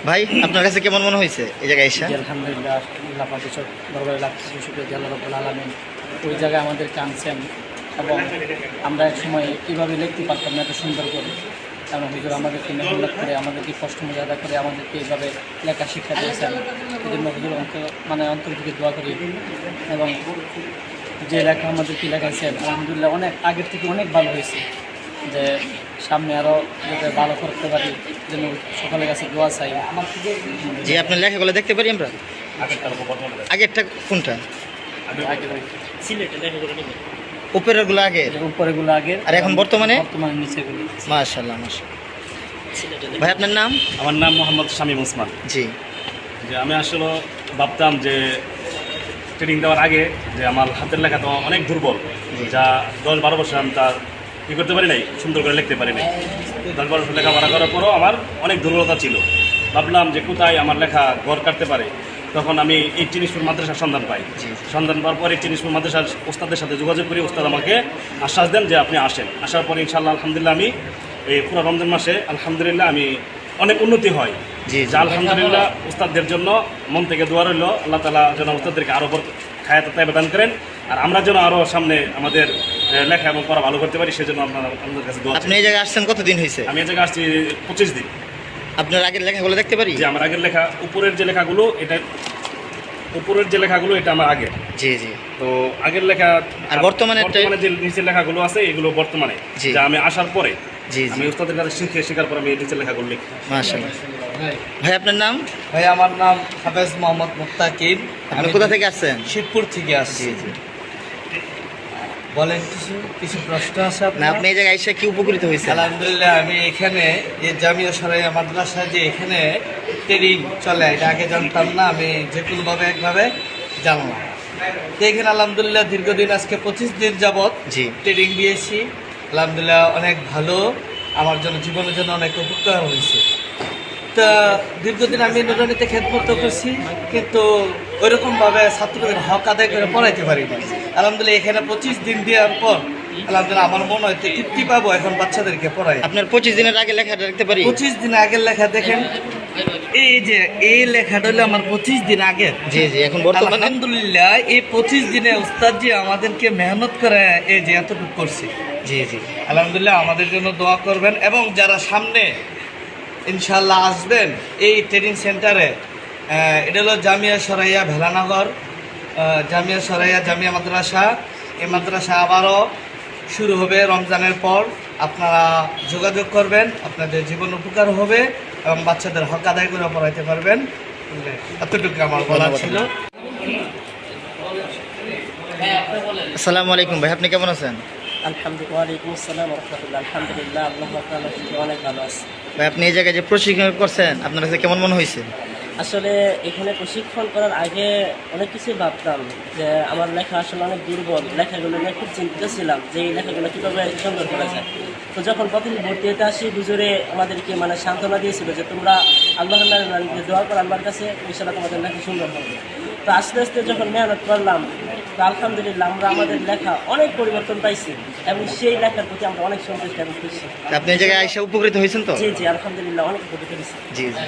ভাই আপনার কাছে কেমন মনে হয়েছে এই জায়গায় এসে? আলহামদুলিল্লাহ, আল্লাহ পাকের দরবারে লাখ শুকরিয়া যে আল্লাহ রাব্বুল আলামিন ওই জায়গায় আমাদেরকে আনছেন এবং আমরা এক সময় কীভাবে লিখতে পারতাম না এত সুন্দর করে, কারণ হুজুর আমাদেরকে মেহনত করে আমাদেরকে কষ্ট মর্যাদা করে আমাদেরকে এইভাবে লেখা শিক্ষা দিয়েছেন। এই জন্য হুজুর অন্তর থেকে দোয়া করি এবং যে লেখা আমাদেরকে লেখাইছেন আলহামদুলিল্লাহ অনেক আগের থেকে অনেক ভালো হয়েছে, যে সামনে আরও যাতে ভালো করতে পারি যেন সকলের কাছে দোয়া চাই। যে আপনার লেখাগুলো দেখতে পারি আমরা? আগেরটা কোনটা? উপরেরগুলো আগে, উপরেগুলো আগে, আর এখন বর্তমানে নিচেগুলো। মাশাআল্লাহ মাশাআল্লাহ। ভাই আপনার নাম? আমার নাম মোহাম্মদ শামীম ওসমান। জি। যে আমি আসলে ভাবতাম যে ট্রেনিং দেওয়ার আগে যে আমার হাতের লেখা তো অনেক দুর্বল, যা 10-12 বছর আমি তা কী করতে পারি নাই, সুন্দর করে লিখতে পারি নাই। 10-12 বছর লেখাপড়া করার পরও আমার অনেক দুর্বলতা ছিল। ভাবলাম যে কোথায় আমার লেখা ঘর কাটতে পারে। তখন আমি এই চিনিসপুর মাদ্রাসার সন্ধান পাই। সন্ধান পাওয়ার পরে চিনিসপুর মাদ্রাসার ওস্তাদের সাথে যোগাযোগ করি। ওস্তাদ আমাকে আশ্বাস দেন যে আপনি আসেন। আসার পরে ইনশাআল্লাহ আলহামদুলিল্লাহ আমি এই পুরো রমজান মাসে আলহামদুলিল্লাহ আমি অনেক উন্নতি হয়। যা আলহামদুলিল্লাহ উস্তাদদের জন্য মন থেকে দোয়া রইল, আল্লাহ তাআলা যেন উস্তাদদেরকে আরও খায়াত তাইবা দান করেন, আর আমরা যেন আরও সামনে আমাদের লেখা এবং পড়া ভালো করতে পারি, সেজন্য আপনারা আমাদের কাছে দোয়া। আপনি এই জায়গায় আসছেন কতদিন হয়েছে? আমি এই জায়গায় আসছি 25 দিন। আপনার আগের লেখাগুলো দেখতে পারি? যে আমার আগের লেখা উপরের যে লেখাগুলো, এটা উপরের যে লেখাগুলো এটা আমার আগে। জি জি। তো আগের লেখা আর বর্তমানে যে নিচের লেখাগুলো আছে এগুলো বর্তমানে, যা আমি আসার পরে জি আমি উস্তাদের কাছে শেখার পর আমি নিচের লেখাগুলো লিখি। মাশাআল্লাহ। ভাই আপনার নাম? ভাই আমার নাম হাফেজ মোহাম্মদ মুত্তাকিব। আপনি কোথা থেকে আসছেন? শিবপুর থেকে আসছি। জি। বলেন, কিছু প্রশ্ন আছে না, আপনি এই জায়গায় এসে কি উপকৃত হয়েছে? আলহামদুলিল্লাহ, আমি এখানে এই জামিয়া সরাইয়া মাদ্রাসা যে এখানে ট্রেনিং চলে এটা আগে জানতাম না, আমি যে কোনোভাবে একভাবে জানলাম। তো এখানে আলহামদুলিল্লাহ দীর্ঘদিন আজকে 25 দিন যাবৎ ট্রেনিং দিয়েছি। আলহামদুলিল্লাহ অনেক ভালো, আমার জন্য জীবনের জন্য অনেক উপকার হয়েছে। তা দীর্ঘদিন আমি নুরানিতে খেদমত করছি, কিন্তু ওইরকমভাবে ছাত্রদের হক আদায় করে পড়াইতে পারি না। আলহামদুলিল্লাহ এখানে 25 দিন দেওয়ার পর আলহামদুলিল্লাহ আমার মনে হয় তৃপ্তি পাবো এখন বাচ্চাদেরকে পড়াই। আপনার 25 দিনের আগে লেখাটা দেখতে পারি? 25 দিন আগের লেখা দেখেন, এই যে এই লেখাটা হলো আমার 25 দিন আগের। জি জি। এখন বর্তমানে আলহামদুলিল্লাহ এই 25 দিনে উস্তাদ জি আমাদেরকে মেহনত করে এই যে এতটুকু করছে। জি জি। আলহামদুলিল্লাহ আমাদের জন্য দোয়া করবেন এবং যারা সামনে ইনশাআল্লাহ আসবেন এই ট্রেনিং সেন্টারে, এটা হলো জামিয়া সরাইয়া ভেলানগর, জামিয়া সরাইয়া জামিয়া মাদ্রাসা। এই মাদ্রাসা আবারও শুরু হবে রমজানের পর। আপনারা যোগাযোগ করবেন, আপনাদের জীবন উপকার হবে এবং বাচ্চাদের হক আদায় করে পড়াইতে পারবেন। এতটুকু আমার বলা ছিল। আসসালামু আলাইকুম ভাই, আপনি কেমন আছেন? আলহামদুলিল্লাহ। ওয়ালাইকুম আসসালাম ওয়া রাহমাতুল্লাহ। আলহামদুলিল্লাহ, আল্লাহ তাআলার শুকর, অনেক ভালো আছে। ভাই আপনি এই জায়গায় যে প্রশিক্ষণ করছেন আপনার কাছে কেমন মনে হয়েছে? আসলে এখানে প্রশিক্ষণ করার আগে অনেক কিছুই ভাবতাম যে আমার লেখা আসলে অনেক দুর্বল, লেখাগুলো নিয়ে খুব চিন্তিত ছিলাম যে এই লেখাগুলো কীভাবে সুন্দর করা যায়। তো যখন প্রথম ভর্তি হতে আসি হুজুরে আমাদেরকে সান্ত্বনা দিয়েছিল যে তোমরা আল্লাহর নামে দোয়া করো, আল্লাহর কাছে ইনশাআল্লাহ তোমাদের লেখা সুন্দর হবে। তো আস্তে আস্তে যখন মেহনত করলাম তো আলহামদুলিল্লাহ আমরা আমাদের লেখা অনেক পরিবর্তন পাইছি এবং সেই লেখার প্রতি আমরা অনেক সন্তুষ্ট এবং খুশি। আপনি এই জায়গায় এসে উপকৃত হয়েছেন তো? জি জি, আলহামদুলিল্লাহ অনেক উপকৃত হয়েছি। জি জি।